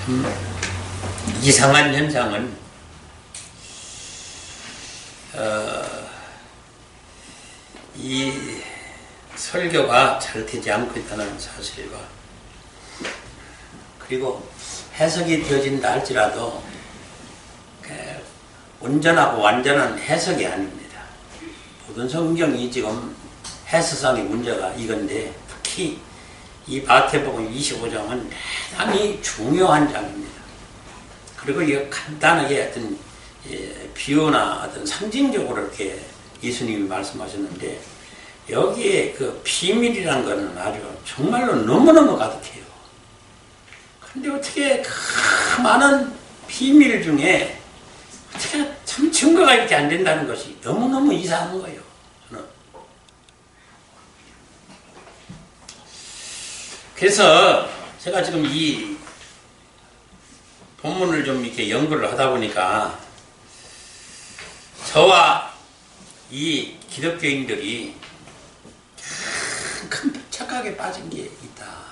참 이상한 현상은 이 설교가 잘 되지 않고 있다는 사실과 그리고 해석이 되어진다 할지라도 온전하고 완전한 해석이 아닙니다. 모든 성경이 지금 해석상의 문제가 이건데 특히 이 마태복음 25장은 대단히 중요한 장입니다. 그리고 이거 간단하게 어떤 비유나 어떤 상징적으로 이렇게 예수님이 말씀하셨는데 여기에 그 비밀이란 것은 아주 정말로 너무너무 가득해요. 그런데 어떻게 그 많은 비밀 중에 어떻게 참 증거가 이렇게 안 된다는 것이 너무너무 이상한 거예요. 저는. 그래서 제가 지금 이 본문을 좀 이렇게 연구를 하다 보니까 저와 이 기독교인들이 큰 착각에 빠진 게 있다.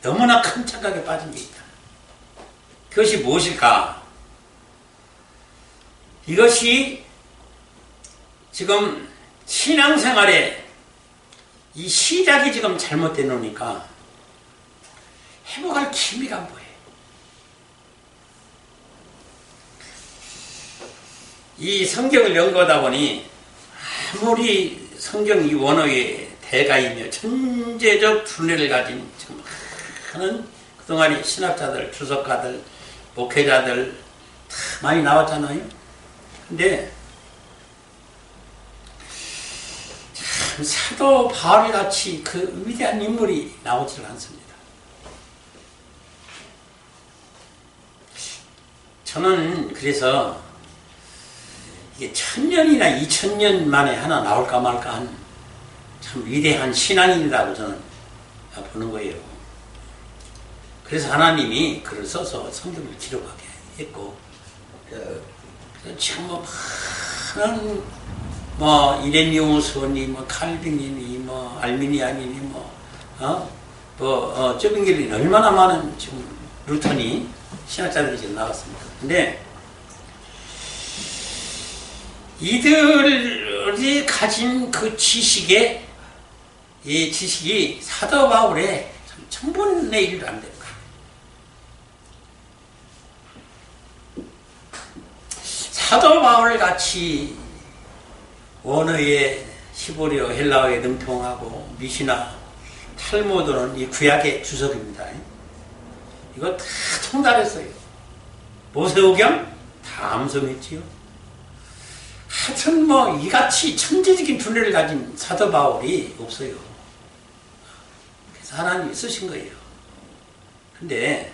너무나 큰 착각에 빠진 게 있다. 그것이 무엇일까? 이것이 지금 신앙생활에 이 시작이 지금 잘못돼 놓으니까 회복할 기미가 안 보여요. 이 성경을 연구하다 보니 아무리 성경 이 원어의 대가이며 천재적 두뇌를 가진 지금 많은 그동안의 신학자들, 주석가들, 목회자들 다 많이 나왔잖아요. 근데 참 사도 바울같이 그 위대한 인물이 나오질 않습니다. 저는 그래서 이게 1000년이나 2000년 만에 하나 나올까 말까 한 참 위대한 신앙인이라고 저는 보는 거예요. 그래서 하나님이 글을 써서 성경을 기록하게 했고, 참 많은 이레니우스니 칼빈이니 알미니안이니 저빙길이 얼마나 많은 지금 루터니 신학자들이 지금 나왔습니다. 근데 이들이 가진 그 이 지식이 사도 바울의 1000분의 1도 안 됩니다. 사도 바울 같이 원어에 히브리어, 헬라어에 능통하고 미시나, 탈무드는 이 구약의 주석입니다. 이거 다 통달했어요. 모세오경 다 암송했지요. 하여튼 이같이 천재적인 두뇌를 가진 사도 바울이 없어요. 그래서 하나님이 쓰신 거예요. 근데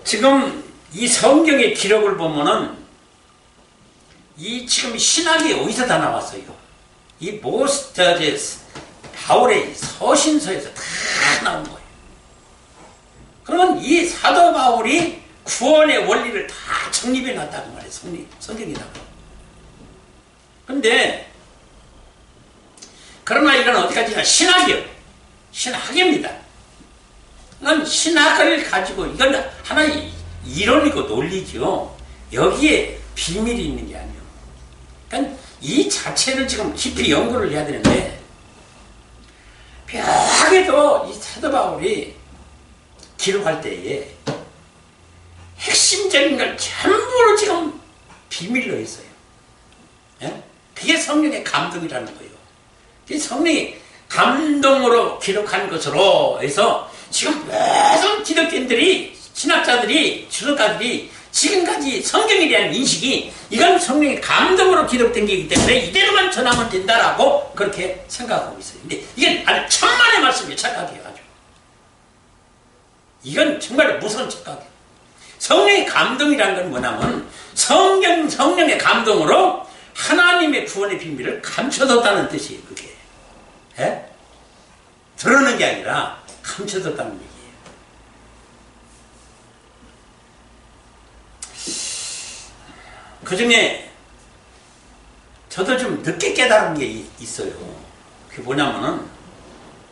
지금 이 성경의 기록을 보면은 이 지금 신학이 어디서 다 나왔어요? 이 바울의 서신서에서 다 나온 거예요. 그러면 이 사도 바울이 구원의 원리를 다 정립해 놨다고 말해요. 성경이라고. 근데 그러나 이건 어디까지나 신학이요. 신학입니다. 이건 신학을 가지고 이건 하나의 이론이고 논리죠. 여기에 비밀이 있는 게 아니에요. 그러니까 이 자체를 지금 깊이 연구를 해야 되는데 묘하게도 이 사도 바울이 기록할 때에 핵심적인 걸 전부로 지금 비밀로 있어요. 예? 그게 성령의 감동이라는 거예요. 그게 성령이 감동으로 기록한 것으로 해서 지금 모든 기독교인들이, 신학자들이, 주석가들이 지금까지 성경에 대한 인식이 이건 성령의 감동으로 기록된 게이기 때문에 이대로만 전하면 된다라고 그렇게 생각하고 있어요. 근데 이건 아주 천만의 말씀이에요. 착각이에요. 아주. 이건 정말 무서운 착각이에요. 성령의 감동이라는 건 뭐냐면 성령의 감동으로 하나님의 구원의 비밀을 감춰뒀다는 뜻이에요. 그게. 예? 드러내는 게 아니라 감춰뒀다는 얘기예요. 그 중에 저도 좀 늦게 깨달은 게 있어요. 그게 뭐냐면은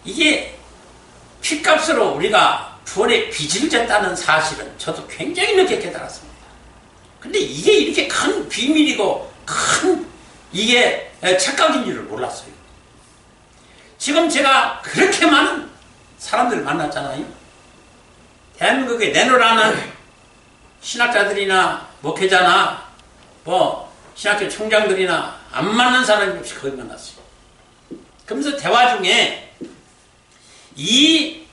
이게 핏값으로 우리가 구원의 빚을 졌다는 사실은 저도 굉장히 늦게 깨달았습니다. 근데 이게 이렇게 큰 비밀이고 큰 이게 착각인 줄을 몰랐어요. 지금 제가 그렇게 많은 사람들을 만났잖아요. 대한민국에 내놓으라는 신학자들이나 목회자나 뭐 신학교 총장들이나 안 맞는 사람이 없이 거의 만났어요. 그러면서 대화 중에 이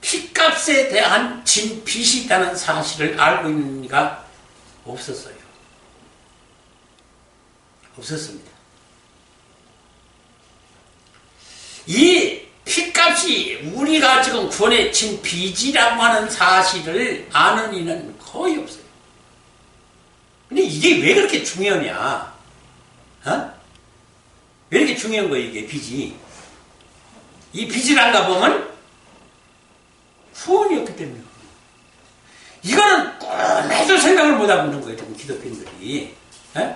핏값에 대한 진빚이 있다는 사실을 알고 있는 이가 없었어요. 없었습니다. 이 핏값이 우리가 지금 구원에 진 빚이라고 하는 사실을 아는 이는 거의 없어요. 근데 이게 왜 그렇게 중요하냐? 어? 왜 이렇게 중요한 거예요, 이게 빚이? 이 빚을 안 가보면 후원이 없기 때문에. 이거는 꿈에도 생각을 못하고 있는 거예요, 지금 기독교인들이. 에?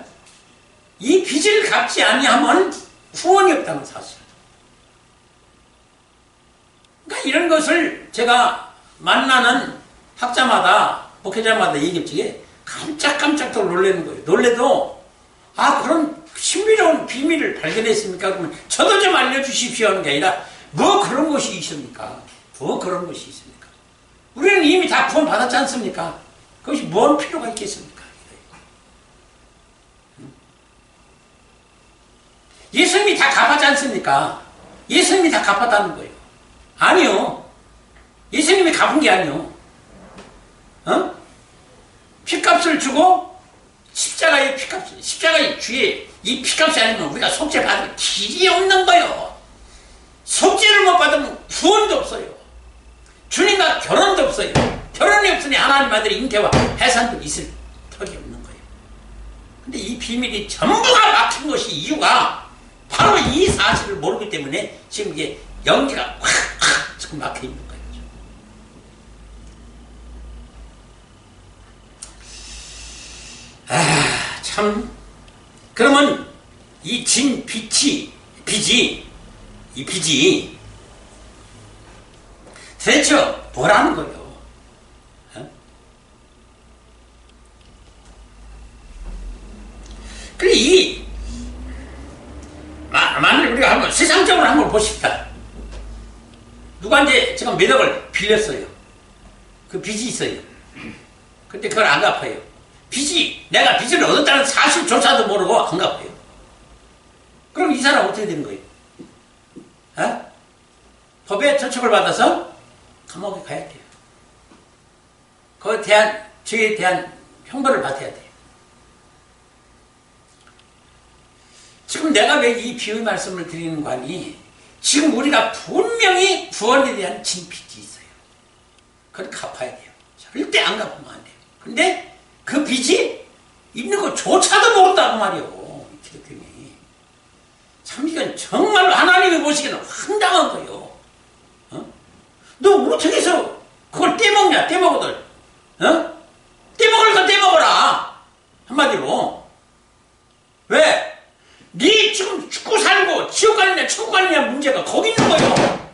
이 빚을 갚지 아니하면 후원이 없다는 사실. 그러니까 이런 것을 제가 만나는 학자마다, 목회자마다 얘기할 적에 깜짝깜짝 또 놀라는 거예요. 놀래도, 아, 그런 신비로운 비밀을 발견했습니까? 그러면 저도 좀 알려주십시오 하는 게 아니라, 뭐 그런 것이 있습니까? 뭐 그런 것이 있습니까? 우리는 이미 다 구원 받았지 않습니까? 그것이 뭔 필요가 있겠습니까? 예수님이 다 갚았지 않습니까? 예수님이 다 갚았다는 거예요. 아니요. 예수님이 갚은 게 아니요. 어? 핏값을 주고 십자가의 핏값, 십자가의 주에 이 핏값이 아니면 우리가 속죄 받을 길이 없는 거예요. 속죄를 못 받으면 구원도 없어요. 주님과 결혼도 없어요. 결혼이 없으니 하나님 아들의 잉태와 해산도 있을 턱이 없는 거예요. 근데 이 비밀이 전부가 막힌 것이 이유가 바로 이 사실을 모르기 때문에 지금 이게 연기가 확 지금 막혀 있는 거예요. 아, 참. 그러면 이 진 빚이 도대체 뭐라는 거예요? 어? 그래, 만일 우리가 한번 세상적으로 한번 보십시다. 누구한테 지금 몇 억을 빌렸어요. 그 빚이 있어요. 근데 그걸 안 갚아요. 내가 빚을 얻었다는 사실조차도 모르고 안 갚아요. 그럼 이 사람 어떻게 되는 거예요? 어? 법에 처벌을 받아서 감옥에 가야 돼요. 그거에 대한, 죄에 대한 형벌을 받아야 돼요. 지금 내가 왜 이 비유 말씀을 드리는 거 아니? 지금 우리가 분명히 구원에 대한 진빚이 있어요. 그걸 갚아야 돼요. 절대 안 갚으면 안 돼요. 근데 그 빚이 있는 것조차도 모른다고 말이요. 기독교인이. 참 이건 정말로 하나님이 보시기에는 황당한 거예요. 어? 너 어떻게 해서 그걸 떼먹냐? 떼먹어들. 어? 떼먹을 건 떼먹어라. 한마디로. 왜? 네 지금 죽고 살고 지옥 가느냐 천국 가느냐 문제가 거기 있는 거예요.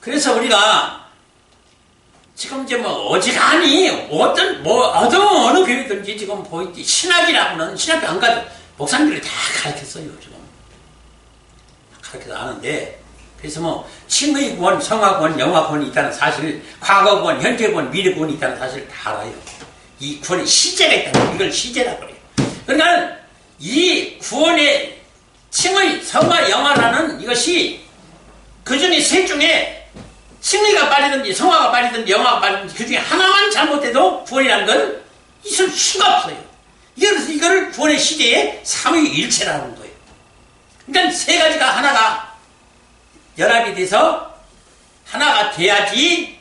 그래서 우리가 지금 이제 뭐 어지간히 어느 교회든지 지금 보이지 신학이라고는 신학교 안 가도 목사님들이 다 가르쳤어요. 지금 가르쳐서 아는데 그래서 뭐 칭의 구원, 성화 구원, 영화 구원이 있다는 사실, 과거 구원, 현재 구원, 미래 구원이 있다는 사실을 다 알아요. 이 구원의 시제가 있다는 이걸 시제라고 그래요. 그러니까 이 구원의 칭의, 성화, 영화라는 이것이 그 중에 셋 중에 칭의가 빠지든지 성화가 빠지든지 영화가 빠지든지 그 중에 하나만 잘못해도 구원이라는 건 있을 수가 없어요. 그래서 이거를 구원의 시제에 삼위일체라는 거예요. 그러니까 세 가지가 하나가 연합이 돼서 하나가 돼야지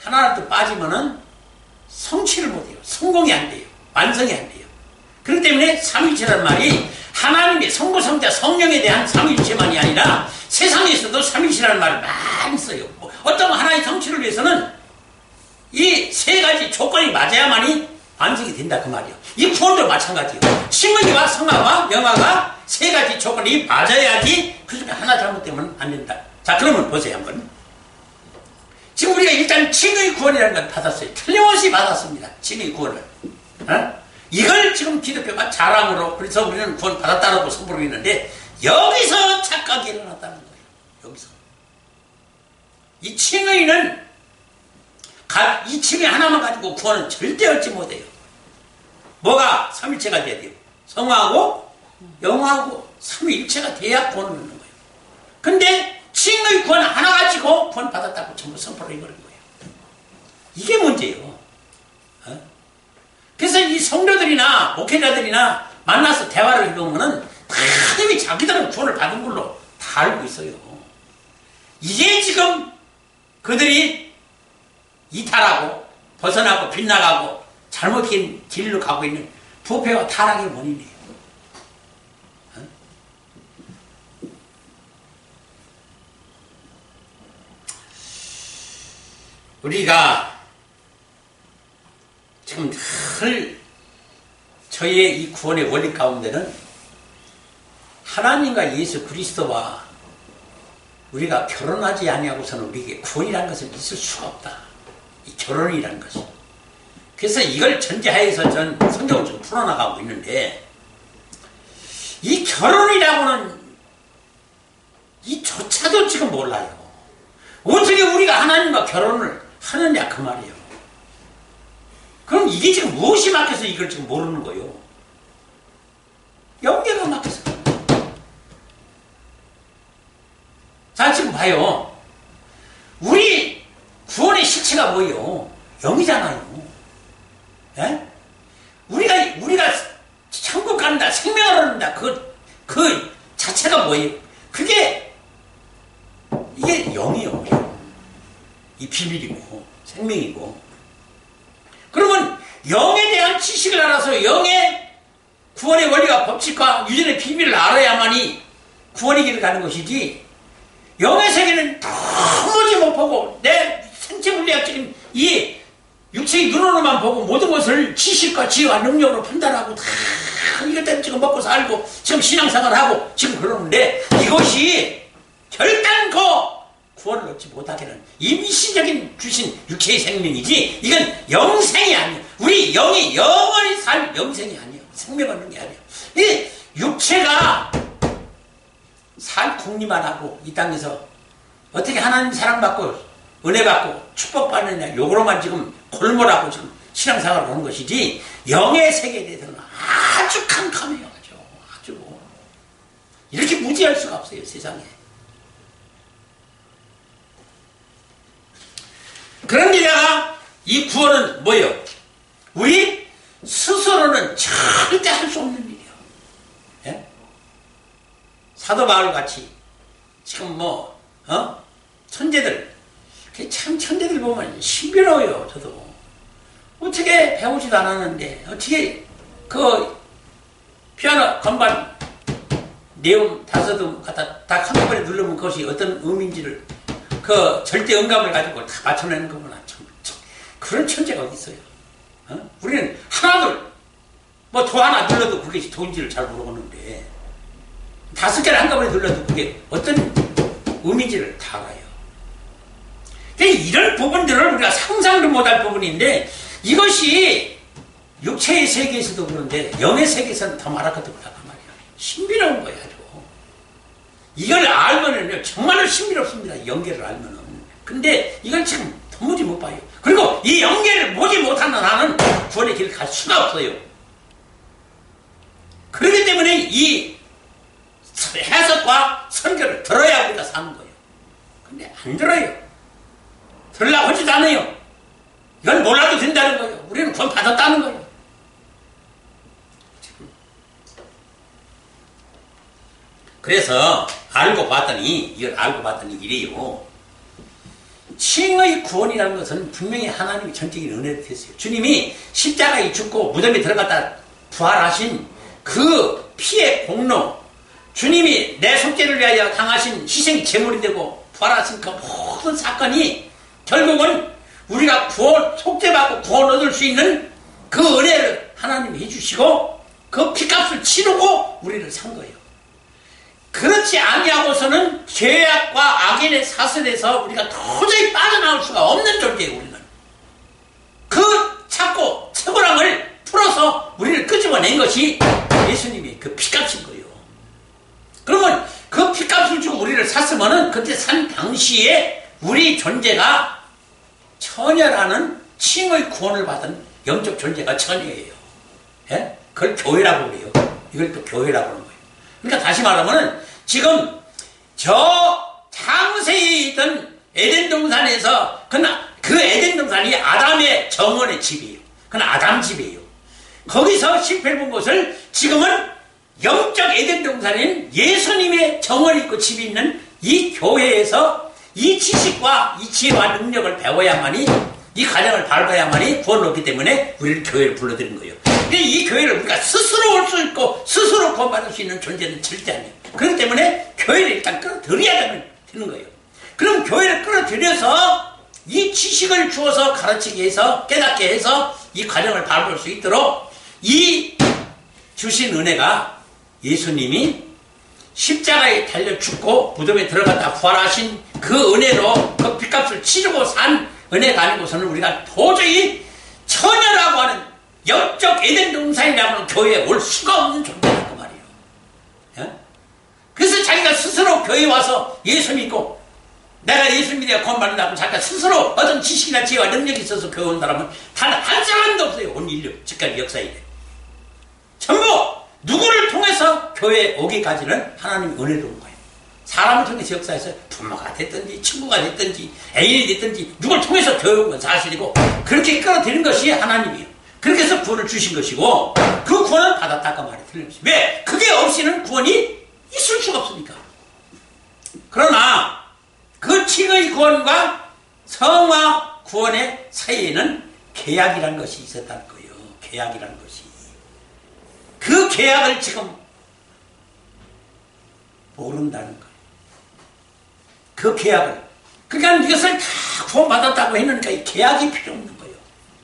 하나라도 빠지면은 성취를 못해요. 성공이 안 돼요. 완성이 안 돼요. 그렇기 때문에 삼위일체라는 말이 하나님의 성부, 성자, 성령에 대한 삼위일체만이 아니라 세상에서도 삼위일체라는 말을 많이 써요. 어떤 하나의 성취를 위해서는 이 세 가지 조건이 맞아야만이 완성이 된다 그 말이에요. 이 구원도 마찬가지예요. 칭의와 성화와 명화가 세 가지 조건이 맞아야지 그 중에 하나 잘못되면 안 된다. 자, 그러면 보세요 한번. 지금 우리가 일단 칭의 구원이라는 걸 받았어요. 틀림없이 받았습니다. 칭의 구원을. 이걸 지금 기독교가 자랑으로, 그래서 우리는 구원 받았다고 선포를 했는데, 여기서 착각이 일어났다는 거예요. 여기서. 이 칭의는 이 칭의 하나만 가지고 구원은 절대 얻지 못해요. 뭐가 삼일체가 돼야 돼요. 성화하고 영화하고 삼위일체가 돼야 구원을 얻는 거예요. 근데 칭의 구원 하나 가지고 구원 받았다고 전부 선포를 해버린 거예요. 이게 문제예요. 그래서 이 성도들이나 목회자들이나 만나서 대화를 해보면은 다 이미 자기들은 구원을 받은 걸로 다 알고 있어요. 이게 지금 그들이 이탈하고 벗어나고 빗나가고 잘못된 길로 가고 있는 부패와 타락의 원인이에요. 우리가 지금 늘 저희의 이 구원의 원리 가운데는 하나님과 예수 그리스도와 우리가 결혼하지 아니하고서는 우리에게 구원이라는 것은 있을 수가 없다. 이 결혼이라는 것이. 그래서 이걸 전제하에서 전 성경을 좀 풀어나가고 있는데, 이 결혼이라고는 이조차도 지금 몰라요. 어떻게 우리가 하나님과 결혼을 하느냐 그 말이에요. 그럼 이게 지금 무엇이 막혀서 이걸 지금 모르는 거예요? 영계가 막혀서. 자, 지금 봐요. 우리 구원의 실체가 뭐예요? 영이잖아요. 예? 우리가 천국 간다, 생명을 얻는다. 그 자체가 뭐예요? 이게 영이에요. 이 비밀이고, 생명이고. 그러면 영에 대한 지식을 알아서 영의 구원의 원리와 법칙과 유전의 비밀을 알아야만이 구원의 길을 가는 것이지, 영의 세계는 도무지 못 보고 내 생체 물리학적인 이 육체의 눈으로만 보고 모든 것을 지식과 지혜와 능력으로 판단하고 다 이것 때문에 지금 먹고 살고 지금 신앙생활하고 지금 그러는데, 이것이 결단코 구원을 얻지 못하게는 임시적인 주신 육체의 생명이지, 이건 영생이 아니에요. 우리 영이 영원히 살 영생이 아니에요. 생명 얻는 게 아니에요. 이 육체가 살 궁리만 하고 이 땅에서 어떻게 하나님 사랑받고 은혜받고 축복받느냐, 요거로만 지금 골몰하고 지금 신앙생활을 하는 것이지, 영의 세계에 대해서는 아주 캄캄해요. 아주 이렇게 무지할 수가 없어요, 세상에. 그런데다가 이 구원은 뭐예요? 우리 스스로는 절대 할 수 없는 일이에요. 예? 사도 바울 같이 지금 천재들, 참 천재들 보면 신비로워요. 저도 어떻게 배우지도 않았는데 어떻게 그 피아노 건반 내음 다섯음 갖다 딱 한꺼번에 누르면 그것이 어떤 의미인지를 그 절대 음감을 가지고 다 맞춰내는 거구나. 그런 천재가 어디 있어요? 우리는 하나둘 도 하나 눌러도 그게 도인지를 잘 모르겠는데, 5개를 한꺼번에 눌러도 그게 어떤 의미인지를 다 알아요. 이런 부분들을 우리가 상상도 못할 부분인데, 이것이 육체의 세계에서도 그런데 영의 세계에서는 더 말할 것도 없다고 말이야. 신비로운 거야. 이걸 알면은요, 정말로 신비롭습니다. 영계를 알면은. 근데 이건 지금 도무지 못 봐요. 그리고 이 영계를 보지 못하는 나는 구원의 길을 갈 수가 없어요. 그렇기 때문에 이 해석과 설교를 들어야 우리가 사는 거예요. 근데 안 들어요. 들으려고 하지도 않아요. 이건 몰라도 된다는 거예요. 우리는 구원 받았다는 거예요. 그래서 이걸 알고 봤더니 이래요. 칭의 구원이라는 것은 분명히 하나님이 전적인 은혜를 했어요. 주님이 십자가에 죽고 무덤에 들어갔다 부활하신 그 피의 공로, 주님이 내 속죄를 위하여 당하신 희생 제물이 되고 부활하신 그 모든 사건이 결국은 우리가 속죄받고 구원 얻을 수 있는 그 은혜를 하나님이 해주시고 그 피값을 치르고 우리를 산 거예요. 그렇지 아니하고서는 죄악과 악인의 사슬에서 우리가 도저히 빠져나올 수가 없는 존재예요. 우리는 그 찾고 채굴함을 풀어서 우리를 끄집어낸 것이 예수님이 그 피값인 거예요. 그러면 그 피값을 주고 우리를 샀으면은 그때 산 당시에 우리 존재가 처녀라는 칭의 구원을 받은 영적 존재가 처녀예요. 예? 그걸 교회라고 그래요. 이걸 또 교회라고 하는 거예요. 그러니까 다시 말하면은 지금 저 창세에 있던 에덴 동산에서 그 에덴 동산이 아담의 정원의 집이에요. 그건 아담 집이에요. 거기서 실패를 본 것을 지금은 영적 에덴 동산인 예수님의 정원이 있고 집이 있는 이 교회에서 이 지식과 이 지혜와 능력을 배워야만이 이 가정을 밟아야만이 구원을 얻기 때문에 우리를 교회를 불러드린 거예요. 근데 이 교회를 우리가 스스로 올 수 있고 스스로 구원받을 수 있는 존재는 절대 아니에요. 그렇기 때문에 교회를 일단 끌어들여야 되는 거예요. 그럼 교회를 끌어들여서 이 지식을 주어서 가르치게 해서 깨닫게 해서 이 가정을 밟을 수 있도록 이 주신 은혜가 예수님이 십자가에 달려 죽고 무덤에 들어갔다 부활하신 그 은혜로 그 빚값을 치르고 산 은혜가 아니고서는 우리가 도저히 처녀라고 하는 영적 에덴 동산이라고 하는 교회에 올 수가 없는 존재라고 말이에요. 예? 그래서 자기가 스스로 교회에 와서 예수 믿고 내가 예수 믿어야 구원받는다고 자기가 스스로 어떤 지식이나 지혜와 능력이 있어서 교회 온다면 단 한 사람도 없어요. 온 인류 지금까지 역사에. 전부 누구를 통해서 교회에 오기까지는 하나님이 은혜를 온 거예요. 사람을 통해서 역사에서 부모가 됐든지 친구가 됐든지 애인이 됐든지 누굴 통해서 교회 온 건 사실이고 그렇게 끌어들인 것이 하나님이에요. 그렇게 해서 구원을 주신 것이고 그 구원을 받았다가 말이 틀림없이. 왜? 그게 없이는 구원이 있을 수가 없으니까. 그러나 그 칭의 구원과 성화 구원의 사이에는 계약이라는 것이 있었다는 거예요. 계약이라는 것이. 그 계약을 지금 모른다는 거예요. 그 계약을. 그러니까 이것을 다 구원받았다고 했으니까 이 계약이 필요 없는 거예요.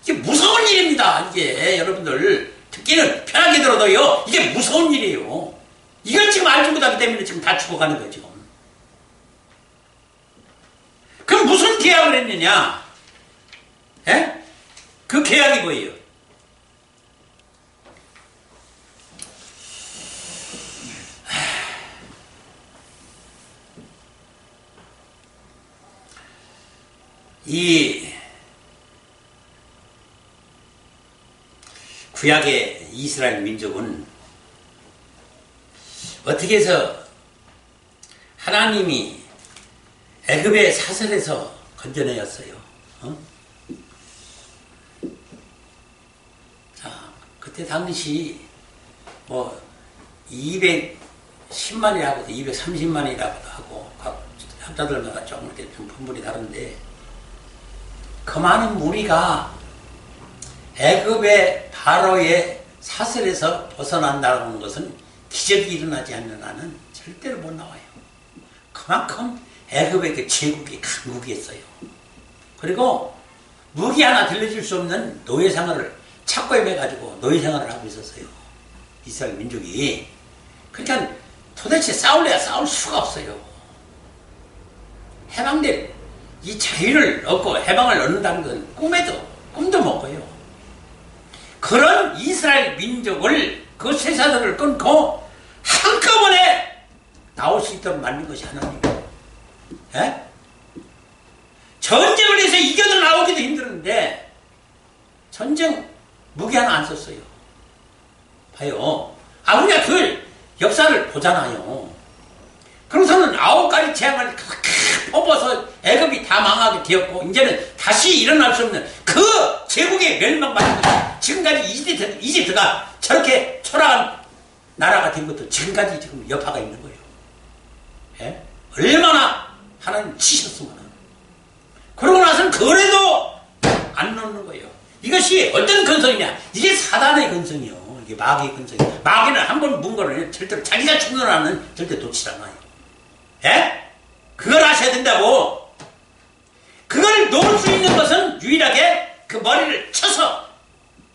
이게 무서운 일입니다. 이게 여러분들 듣기는 편하게 들어도요. 이게 무서운 일이에요. 이걸 지금 알지 못하기 때문에 지금 다 죽어가는 거예요. 지금. 그럼 무슨 계약을 했느냐? 예? 그 계약이 뭐예요? 이 구약의 이스라엘 민족은 어떻게 해서 하나님이 애굽의 사슬에서 건져내었어요. 자, 그때 당시 뭐 210만이라고도 230만이라고도 하고 각 학자들마다 조금 좀 분분이 다른데 그 많은 무리가 애굽의 바로의 사슬에서 벗어난다는 것은 기적이 일어나지 않는 한은 절대로 못 나와요. 그만큼 애굽의 그 제국이 강국이었어요. 그리고 무기 하나 들려줄 수 없는 노예 생활을 착고에 매가지고 노예 생활을 하고 있었어요. 이스라엘 민족이. 그러니까 도대체 싸울래야 싸울 수가 없어요. 해방될 이 자유를 얻고 해방을 얻는다는 것은 꿈도 못 꿔요. 그런 이스라엘 민족을 그 쇠사들을 끊고 한꺼번에 나올 수 있도록 만든 것이 하나님이에요. 예? 전쟁을 해서 이겨도 나오기도 힘들었는데 전쟁 무기 하나 안 썼어요. 봐요. 우리가 그 역사를 보잖아요. 그러고서는 9가지 재앙을 뽑아서 애굽이 다 망하게 되었고 이제는 다시 일어날 수 없는 그 제국의 멸망받은 것이 지금까지 이집트가 저렇게 초라한 나라가 된 것도 지금까지 지금 여파가 있는 거예요. 예? 얼마나 하나님 치셨으면. 그러고 나서는 그래도 안 놓는 거예요. 이것이 어떤 근성이냐? 이게 사단의 근성이요. 이게 마귀의 근성이에요. 마귀는 한번 문 거를 절대로 자기가 죽는 한은 절대 놓지 않아요. 예? 그걸 아셔야 된다고. 그걸 놓을 수 있는 것은 유일하게 그 머리를 쳐서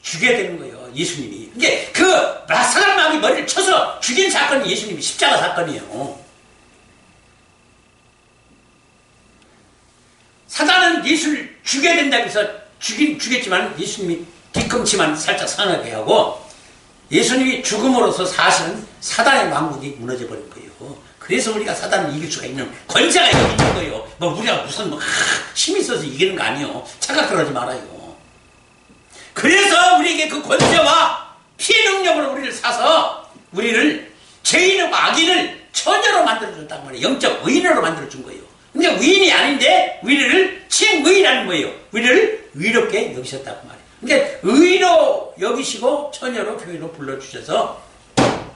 죽여야 되는 거예요. 예수님이. 이게 그 사단 마귀 머리를 쳐서 죽인 사건이 예수님이 십자가 사건이에요. 사단은 예수를 죽여야 된다고 해서 죽였지만 예수님이 뒤꿈치만 살짝 상하게 하고 예수님이 죽음으로써 사실은 사단의 왕국이 무너져 버린 거예요. 그래서 우리가 사단을 이길 수가 있는 권세가 여기 있는 거예요. 뭐 우리가 무슨 힘이 있어서 이기는 거 아니에요. 착각 그러지 말아요. 그래서 우리에게 그 권세와 피해 능력으로 우리를 사서 우리를 죄인과 악인을 처녀로 만들어줬단 말이에요. 영적 의인으로 만들어준 거예요. 근데 의인이 아닌데 우리를 칭의라는 거예요. 우리를 의롭게 여기셨다고 말이에요. 근데 의로 여기시고 처녀로 교회로 불러주셔서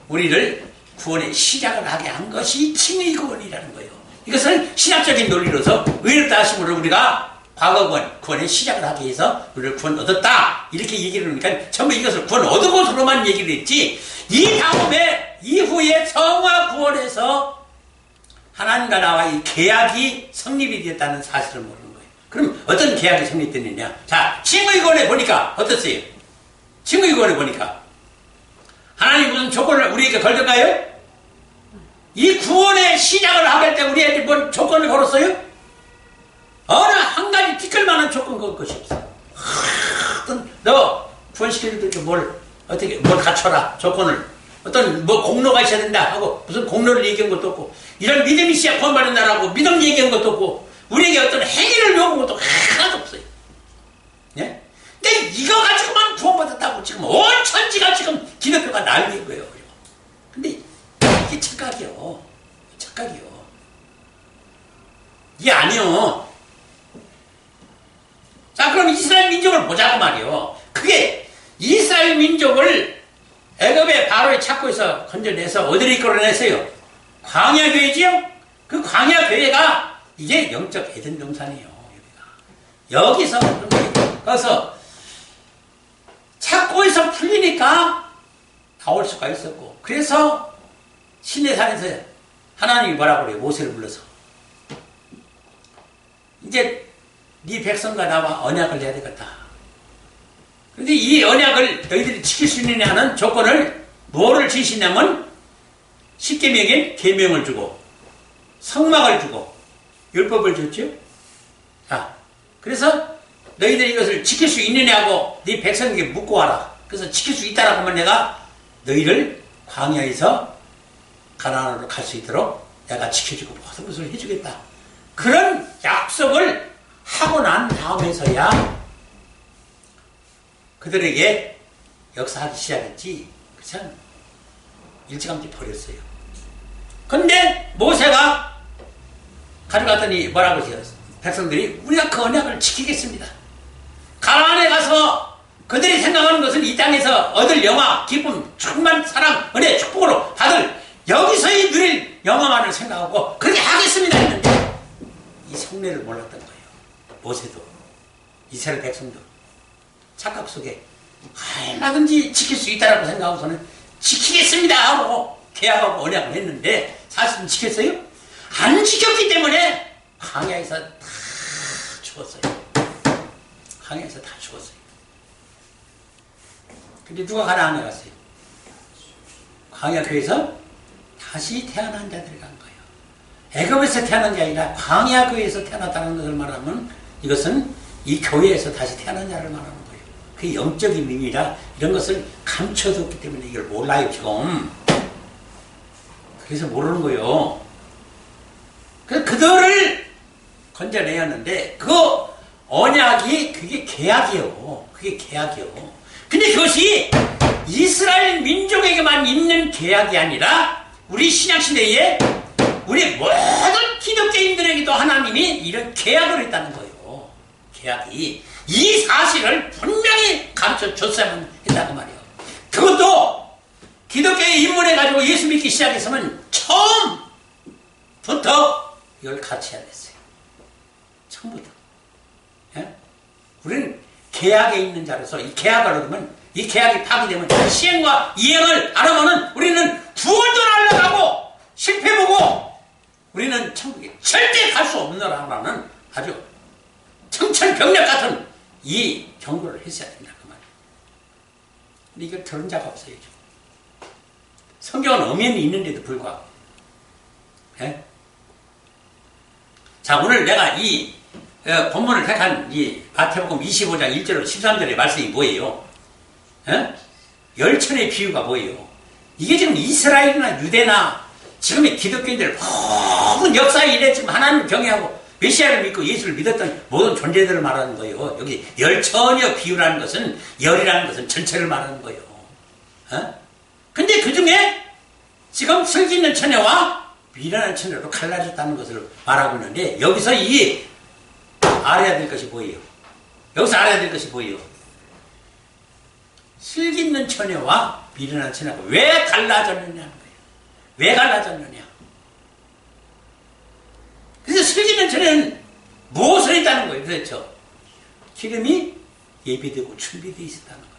우리를 구원의 시작을 하게 한 것이 칭의 구원이라는 거예요. 이것을 신학적인 논리로서 의롭다 하심으로 우리가 과거 구원의 시작을 하기 위해서 우리를 구원 얻었다 이렇게 얘기를 하니까 전부 이것을 구원 얻은것으로만 얘기를 했지 이 다음에 이후에 성화 구원에서 하나님과 나와의 계약이 성립이 되었다는 사실을 모르는 거예요. 그럼 어떤 계약이 성립됐느냐? 자, 칭의구원에 보니까 어떻어요? 칭의구원에 보니까 하나님 무슨 조건을 우리에게 걸던가요? 이 구원의 시작을 하게 때 우리에게 뭔 조건을 걸었어요? 어느 한 가지 티끌만한 조건 걸 것이 없어요. 너 구원시키는 게 뭘 갖춰라 조건을 어떤 뭐 공로가 있어야 된다 하고 무슨 공로를 얘기한 것도 없고 이런 믿음이 있어야 구원받는다라고 믿음 얘기한 것도 없고 우리에게 어떤 행위를 요구한 것도 하나도 없어요. 예? 근데 이거 가지고만 구원받았다고 지금 온 천지가 지금 기독교가 난리인 거예요. 근데 이게 착각이요. 착각이요. 이게 아니요. 자, 그럼 이스라엘 민족을 보자고 말이요. 그게 이스라엘 민족을 애굽의 바로의 착고에서 건져내서 어디로 이끌어냈어요? 광야교회지요? 그 광야교회가 이게 영적 에덴 동산이에요. 여기서 그래서 착고에서 풀리니까 나올 수가 있었고 그래서 시내산에서 하나님이 뭐라고 그래요? 모세를 불러서 이제 네 백성과 나와 언약을 해야 되겠다. 그런데 이 언약을 너희들이 지킬 수 있느냐 하는 조건을 뭐를 지시냐면 십계명에 계명을 주고 성막을 주고 율법을 줬죠. 자, 그래서 너희들이 이것을 지킬 수 있느냐고 네 백성에게 묻고 와라. 그래서 지킬 수 있다라고 하면 내가 너희를 광야에서 가나안으로 갈 수 있도록 내가 지켜주고 모든 것을 해주겠다. 그런 약속을 하고 난 다음에서야 그들에게 역사하기 시작했지. 그냥 일찌감치 버렸어요. 근데 모세가 가져갔더니 뭐라고 했어요? 백성들이 우리가 그 언약을 지키겠습니다. 가나안에 가서 그들이 생각하는 것은 이 땅에서 얻을 영화, 기쁨, 충만 사랑, 은혜, 축복으로 다들 여기서의 누릴 영화만을 생각하고 그렇게 하겠습니다 했는데 이 성례를 몰랐던 거예요. 모세도 이스라엘 백성도 착각 속에 얼마든지 지킬 수 있다라고 생각하고서는 지키겠습니다 하고 계약하고 언약을 했는데 사실은 지켰어요? 안 지켰기 때문에 광야에서 다 죽었어요. 광야에서 다 죽었어요. 근데 누가 가나안에 갔어요? 광야교회에서 다시 태어난 자들이 간 거예요. 애굽에서 태어난 게 아니라 광야교회에서 태어났다는 것을 말하면 이것은 이 교회에서 다시 태어난 자를 말하는 거예요. 그게 영적인 의미라 이런 것을 감춰뒀기 때문에 이걸 몰라요 지금. 그래서 모르는 거예요. 그래서 그들을 건져내야 하는데 그 언약이 그게 계약이에요. 그게 계약이에요. 근데 그것이 이스라엘 민족에게만 있는 계약이 아니라 우리 신약시대에 우리 모든 기독교인들에게도 하나님이 이런 계약을 했다는 거예요. 계약이 이 사실을 분명히 가르쳐줬어야만 했다고 말이에요. 그것도 기독교에 입문해가지고 예수 믿기 시작했으면 처음부터 이걸 가르쳐야 됐어요. 처음부터. 예? 우리는 계약에 있는 자로서 이 계약을 얻으면 이 계약이 파기되면 시행과 이행을 안 하면은 우리는 구원도 날아가고 실패보고 우리는 천국에 절대 갈 수 없느라는 아주 청천벽력 같은 이 경고를 했어야 된다 그 말이에요. 근데 이걸 들은 자가 없어요. 지금. 성경은 엄연히 있는데도 불구하고. 예? 자, 오늘 내가 이 본문을 택한 이 마태복음 25장 1절로 13절의 말씀이 뭐예요? 예? 열천의 비유가 뭐예요? 이게 지금 이스라엘이나 유대나 지금의 기독교인들 모든 역사에 이래 지금 하나님을 경외하고 메시아를 믿고 예수를 믿었던 모든 존재들을 말하는 거예요. 여기 열천여 비유라는 것은 열이라는 것은 전체를 말하는 거예요. 어? 근데 그 중에 지금 슬기 있는 처녀와 미련한 처녀로 갈라졌다는 것을 말하고 있는데 여기서 이 알아야 될 것이 뭐예요? 여기서 알아야 될 것이 뭐예요? 슬기 있는 처녀와 미련한 처녀가 왜 갈라졌느냐는 거예요. 왜 갈라졌느냐? 그래서 슬기 있는 처녀는 무엇을 했다는 거예요? 그렇죠? 기름이 예비되고 준비되어 있었다는 거예요.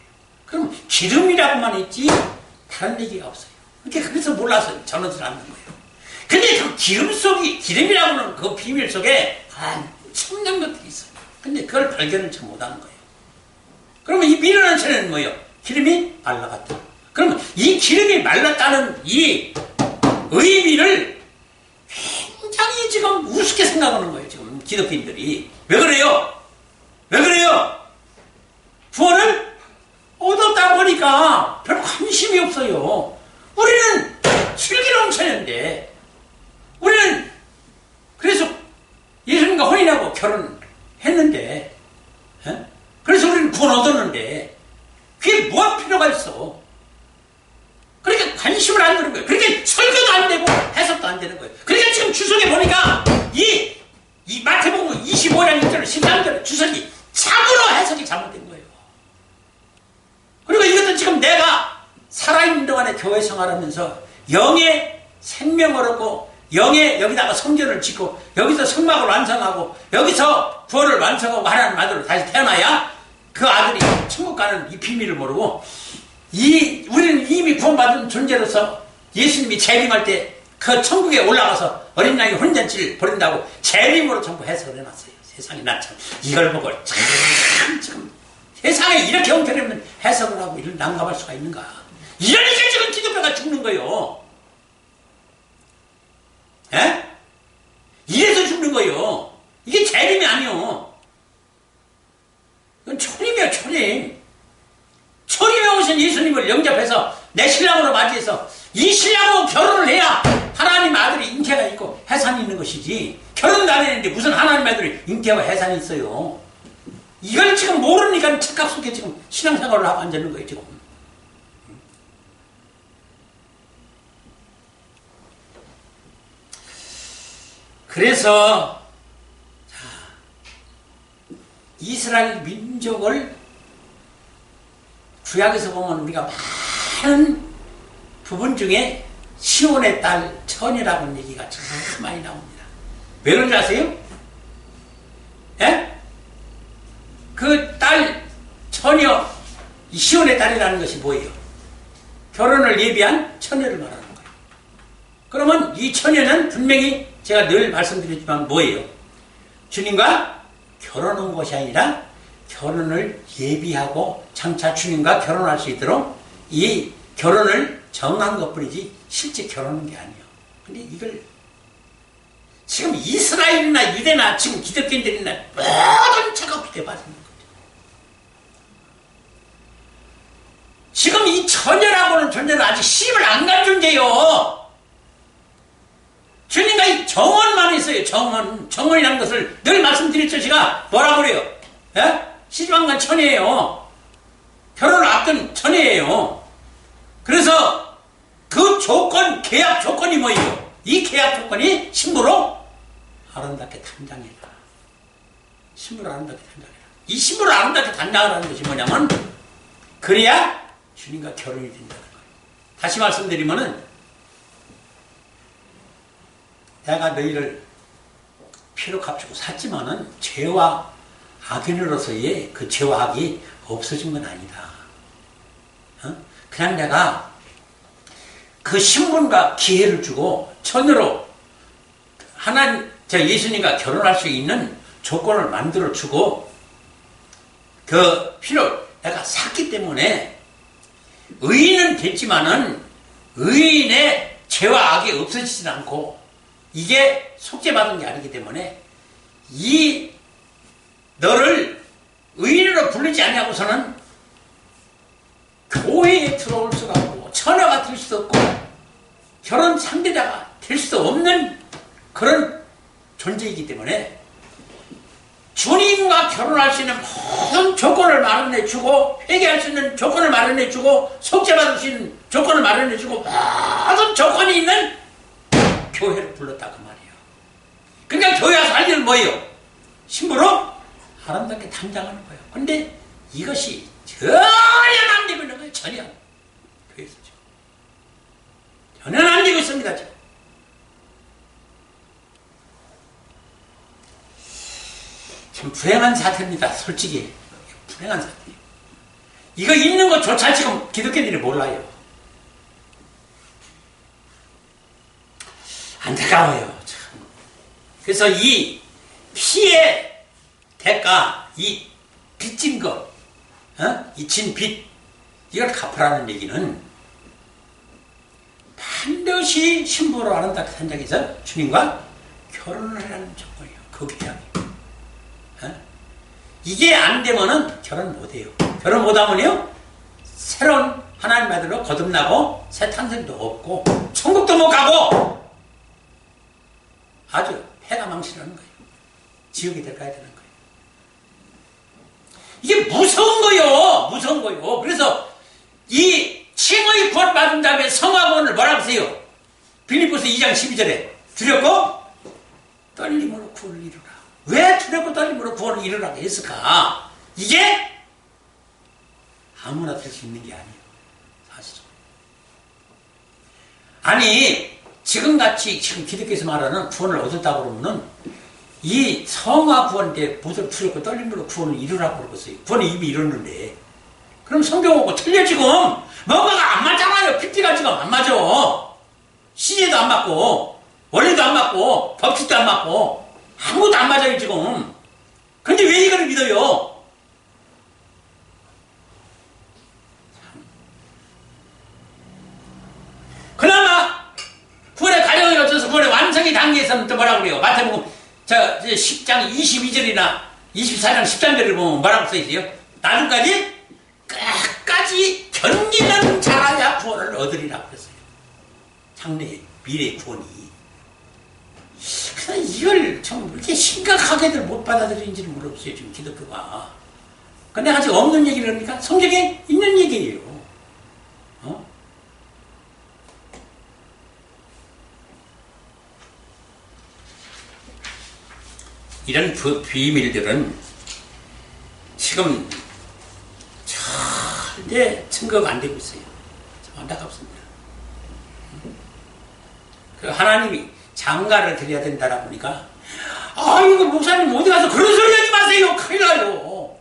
그럼 기름이라고만 했지 다른 얘기가 없어요. 그래서 몰라서 전하지 않는 거예요. 근데 그 기름이라고 하는 그 비밀 속에 엄청난 것들이 있어요. 근데 그걸 발견을 잘 못하는 거예요. 그러면 이 미련한 처녀는 뭐예요? 기름이 말라갔다. 그러면 이 기름이 말랐다는 이 의미를 굉장히 지금 우습게 생각하는 거예요. 지금 기독교인들이. 왜 그래요? 왜 그래요? 구원을 얻었다 보니까 별 관심이 없어요. 우리는 슬기로운 처녀인데 우리는 그래서 예수님과 혼인하고 결혼했는데 그래서 우리는 구원 얻었는데 그게 뭐할 필요가 있어? 그러니까 관심을 안 두는 거예요. 그러니까 설교도 안 되고 해석도 안 되는 거예요. 그러니까 지금 주석에 보니까 이 마태복음 25장 1절 13절 주석이 참으로 해석이 잘못된 거예요. 그리고 이것도 지금 내가 살아있는 동안에 교회 생활하면서 영의 생명을 얻고 영의 여기다가 성전을 짓고 여기서 성막을 완성하고 여기서 구원을 완성하고 하나님 아들로 다시 태어나야 그 아들이 천국 가는 이 비밀을 모르고 우리는 이미 구원받은 존재로서 예수님이 재림할 때 그 천국에 올라가서 어린 양이 혼잔치를 벌인다고 재림으로 전부 해석을 해놨어요. 세상이 나참 이걸 보고 참 지금 세상에 이렇게 형태없는 해석을 하고 이를 난감할 수가 있는가. 이러니까 지금 기독교가 죽는 거예요. 에? 이래서 죽는 거예요. 이게 재림이 아니요. 이건 초림이야, 초림. 초림에 오신 예수님을 영접해서 내 신랑으로 맞이해서 이 신랑으로 결혼을 해야 하나님 아들이 잉태가 있고 해산이 있는 것이지. 결혼도 안 했는데 무슨 하나님 아들이 잉태와 해산이 있어요. 이걸 지금 모르니까 착각 속에 지금 신앙생활을 하고 앉는 거예요, 지금. 그래서 이스라엘 민족을 구약에서 보면 우리가 많은 부분 중에 시온의 딸 처녀라는 얘기가 참 많이 나옵니다. 왜 그런지 아세요? 예? 그 딸 처녀 시온의 딸이라는 것이 뭐예요? 결혼을 예비한 처녀를 말하는 거예요. 그러면 이 처녀는 분명히 제가 늘 말씀드렸지만 뭐예요? 주님과 결혼한 것이 아니라 결혼을 예비하고 장차 주님과 결혼할 수 있도록 이 결혼을 정한 것뿐이지 실제 결혼한 게 아니에요. 근데 이걸 지금 이스라엘이나 유대나 지금 기독교인들이나 모든 착각부터 받는 거죠. 지금 이 처녀라고는 존재는 아직 시집을 안 간 존재요. 주님과 이 정원만 있어요. 정원이라는 것을 늘 말씀드렸죠. 제가 뭐라고 그래요? 예? 시집 안 간 처녀예요. 결혼을 앞둔 처녀예요. 그래서 그 조건, 계약 조건이 뭐예요? 이 계약 조건이 신부로 아름답게 단장해라. 신부로 아름답게 단장해라. 이 신부로 아름답게 단장하라는 것이 뭐냐면 그래야 주님과 결혼이 된다는 거예요. 다시 말씀드리면은 내가 너희를 피로 값주고 샀지만은 죄와 악인으로서의 그 죄와 악이 없어진 건 아니다. 그냥 내가 그 신분과 기회를 주고 천으로 예수님과 결혼할 수 있는 조건을 만들어 주고 그 피로 내가 샀기 때문에 의인은 됐지만은 의인의 죄와 악이 없어지진 않고 이게 속죄받은 게 아니기 때문에 이 너를 의인으로 부르지 아니하고서는 교회에 들어올 수가 없고 처녀가 될 수도 없고 결혼 상대자가 될 수도 없는 그런 존재이기 때문에 주님과 결혼할 수 있는 모든 조건을 마련해주고 회개할 수 있는 조건을 마련해주고 속죄받을 수 있는 조건을 마련해주고 모든 조건이 있는 교회를 불렀다 그 말이에요. 그러니까 교회 와서 할 일은 뭐예요? 신부로 아름답게 단장하는 거예요. 근데 이것이 전혀 안 되고 있는 거예요. 전혀. 교회에서 전혀 안 되고 있습니다. 지금. 참 불행한 사태입니다. 솔직히 불행한 사태예요. 이거 있는 것조차 지금 기독교인들이 몰라요. 안타까워요. 참. 그래서 이 피의 대가, 이 빚진 거, 이 진 빚, 이걸 갚으라는 얘기는 반드시 신부로 아름답게 산장해서 주님과 결혼을 하라는 조건이에요. 그 계약이에요. 이게 안 되면은 결혼 못해요. 결혼 못하면요 새로운 하나님 아들로 거듭나고 새 탄생도 없고 천국도 못 가고 아주 패가 망신하는 거예요. 지옥에 들어가야 되는 거예요. 이게 무서운 거요. 무서운 거요. 그래서 이 칭의 구원받은 다음에 성화구원을 뭐라고 하세요? 빌립보서 2장 12절에 두렵고 떨림으로 구원을 이루라. 왜 두렵고 떨림으로 구원을 이루라고 했을까? 이게 아무나 될 수 있는 게 아니에요. 사실은. 아니 지금같이 지금 기독교에서 말하는 구원을 얻었다고 그러면은 이 성화 구원인데 무슨 두렵고 떨림으로 구원을 이루라고 그러겠어요. 구원을 이미 이뤘는데 그럼 성경하고 틀려 지금. 뭔가가 안 맞잖아요. PT가 지금 안 맞아. 시제도 안 맞고 원리도 안 맞고 법칙도 안 맞고 아무것도 안 맞아요 지금. 근데 왜 이거를 믿어요? 그나마 구원의 가령에 어쩌서 구원의 완성의 단계에서는 또 뭐라고 그래요? 마태복음 10장 22절이나 24장 13절을 보면 뭐라고 써있어요? 나중까지 끝까지 견디는 자라야 구원을 얻으리라고 그랬어요. 장래의 미래의 구원이. 그래서 이걸 좀 이렇게 심각하게들 못 받아들이는지는 모르겠어요. 지금 기독교가. 근데 아직 없는 얘기를 합니까? 성경에 있는 얘기예요. 이런 비밀들은 지금 절대 증거가 안 되고 있어요. 참 안타깝습니다. 그 하나님이 장가를 드려야 된다라 보니까 이거 목사님 어디 가서 그런 소리 하지 마세요. 큰일 나요.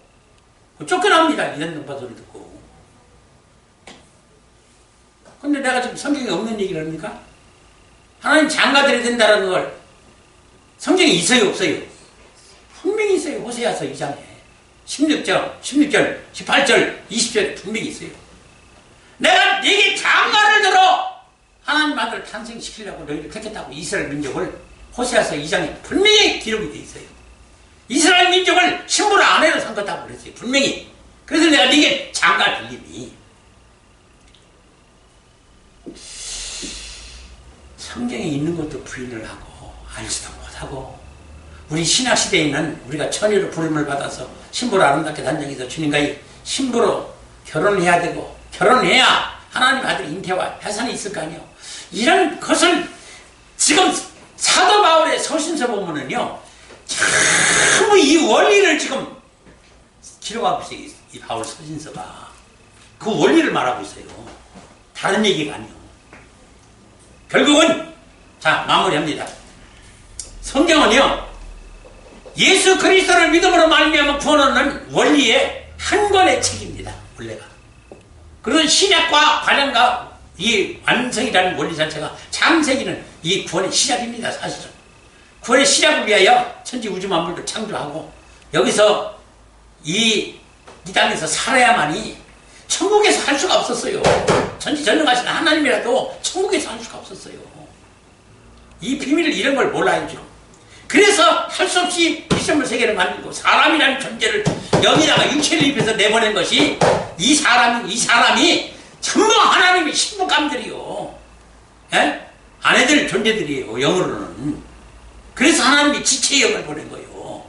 쫓겨납니다. 이런 음파 소리 듣고. 근데 내가 지금 성경에 없는 얘기를 합니까? 하나님 장가 드려야 된다는 걸 성경에 있어요 없어요? 분명히 있어요. 호세아서 2장에 16절, 18절, 20절 분명히 있어요. 내가 네게 장가를 들어 하나님 아들을 탄생시키려고 너희를 택했다고 이스라엘 민족을 호세아서 2장에 분명히 기록이 되어 있어요. 이스라엘 민족을 신부로 아내로 삼겠다고 그랬어요. 분명히. 그래서 내가 네게 장가 들리니 성경에 있는 것도 부인을 하고 알지도 못하고 우리 신학시대에는 우리가 처녀로 부름을 받아서 신부로 아름답게 단정해서 주님과 이 신부로 결혼을 해야 되고 결혼해야 하나님 아들의 잉태와 해산이 있을 거 아니에요. 이런 것을 지금 사도 바울의 서신서 보면은요 전부 이 원리를 지금 기록하고 있어요. 이 바울 서신서가 그 원리를 말하고 있어요. 다른 얘기가 아니에요. 결국은 자 마무리합니다. 성경은요 예수 그리스도를 믿음으로 말미암아 구원하는 원리의 한 권의 책입니다. 원래가. 그런 신약과 관련과 이 완성이라는 원리 자체가 창세기는 이 구원의 시작입니다. 사실은. 구원의 시작을 위하여 천지 우주 만물을 창조하고 여기서 이 땅에서 살아야만이 천국에서 할 수가 없었어요. 전지전능하신 하나님이라도 천국에서 할 수가 없었어요. 이 비밀을 이런 걸 몰라요 지금. 그래서 할 수 없이 피조물 세계를 만들고 사람이라는 존재를 여기다가 육체를 입혀서 내보낸 것이 이 사람이 전부 하나님의 신부감들이요. 예? 아내들 존재들이에요. 영으로는. 그래서 하나님이 지체의 영을 보낸 거예요.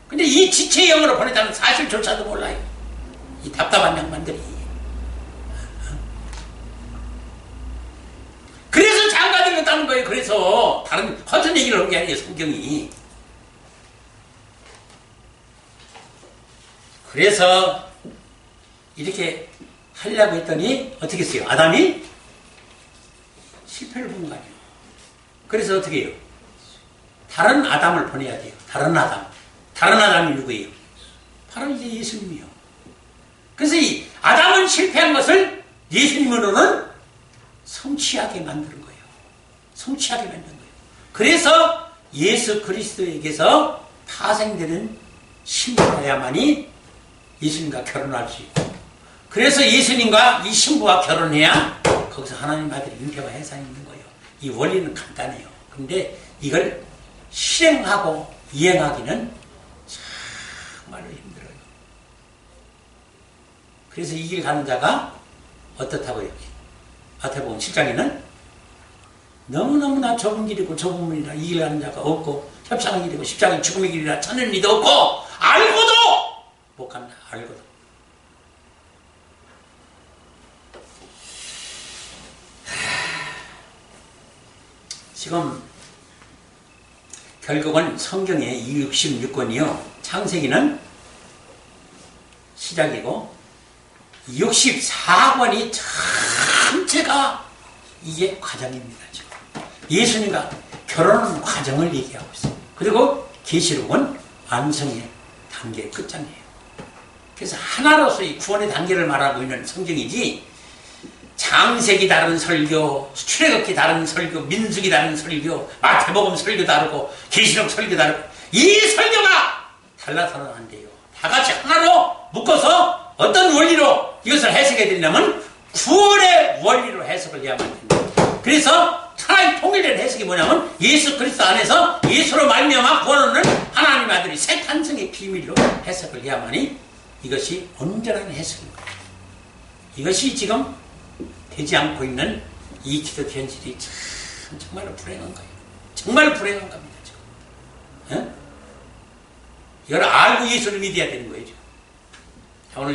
근데 이 지체의 영으로 보냈다는 사실조차도 몰라요. 이 답답한 양반들이. 그래서 장가들었다는 거예요. 그래서 다른 허튼 얘기를 한 게 아니에요. 성경이. 그래서 이렇게 하려고 했더니 어떻게 했어요? 아담이 실패를 본 거 아니에요. 그래서 어떻게 해요? 다른 아담을 보내야 돼요. 다른 아담. 다른 아담이 누구예요? 바로 이제 예수님이요. 그래서 이 아담은 실패한 것을 예수님으로는 성취하게 만드는 거예요. 성취하게 만든 거예요. 그래서 예수 그리스도에게서 파생되는 신부여야만이 예수님과 결혼할 수 있고, 그래서 예수님과 이 신부와 결혼해야 거기서 하나님 아들의 잉태와 해산이 있는 거예요. 이 원리는 간단해요. 그런데 이걸 실행하고 이행하기는 정말로 힘들어요. 그래서 이 길 가는 자가 어떻다고요? 마태복음 7장에는 너무너무나 좁은 길이고 좁은 문이라 이 길 가는 자가 없고 협상의 길이고 십자가의 죽음의 길이라 찾는 이도 없고 알고도 못 간다. 알고도. 지금 결국은 성경의 66권이요. 창세기는 시작이고 64권이 전체가 이게 과정입니다. 지금. 예수님과 결혼하는 과정을 얘기하고 있어요. 그리고 계시록은 완성의 단계의 끝장이에요. 그래서 하나로서의 구원의 단계를 말하고 있는 성경이지 장세기 다른 설교, 출애굽기 다른 설교, 민수기 다른 설교, 마태복음 설교 다르고 계시록 설교 다르고 이 설교가 달라서는 안 돼요. 다 같이 하나로 묶어서 어떤 원리로 이것을 해석해야 되냐면 구원의 원리로 해석을 해야만 됩니다. 그래서 하나의 통일된 해석이 뭐냐면 예수 그리스도 안에서 예수로 말미암아 구원을 얻는 하나님 아들이 새 탄생의 비밀로 해석을 해야만이 이것이 온전한 해석입니다. 이것이 지금 되지 않고 있는 이 기독 현실이 정말로 불행한 거예요. 정말 불행한 겁니다. 지금. 예? 이걸 알고 예수를 믿어야 되는 거예요. 지금. 오늘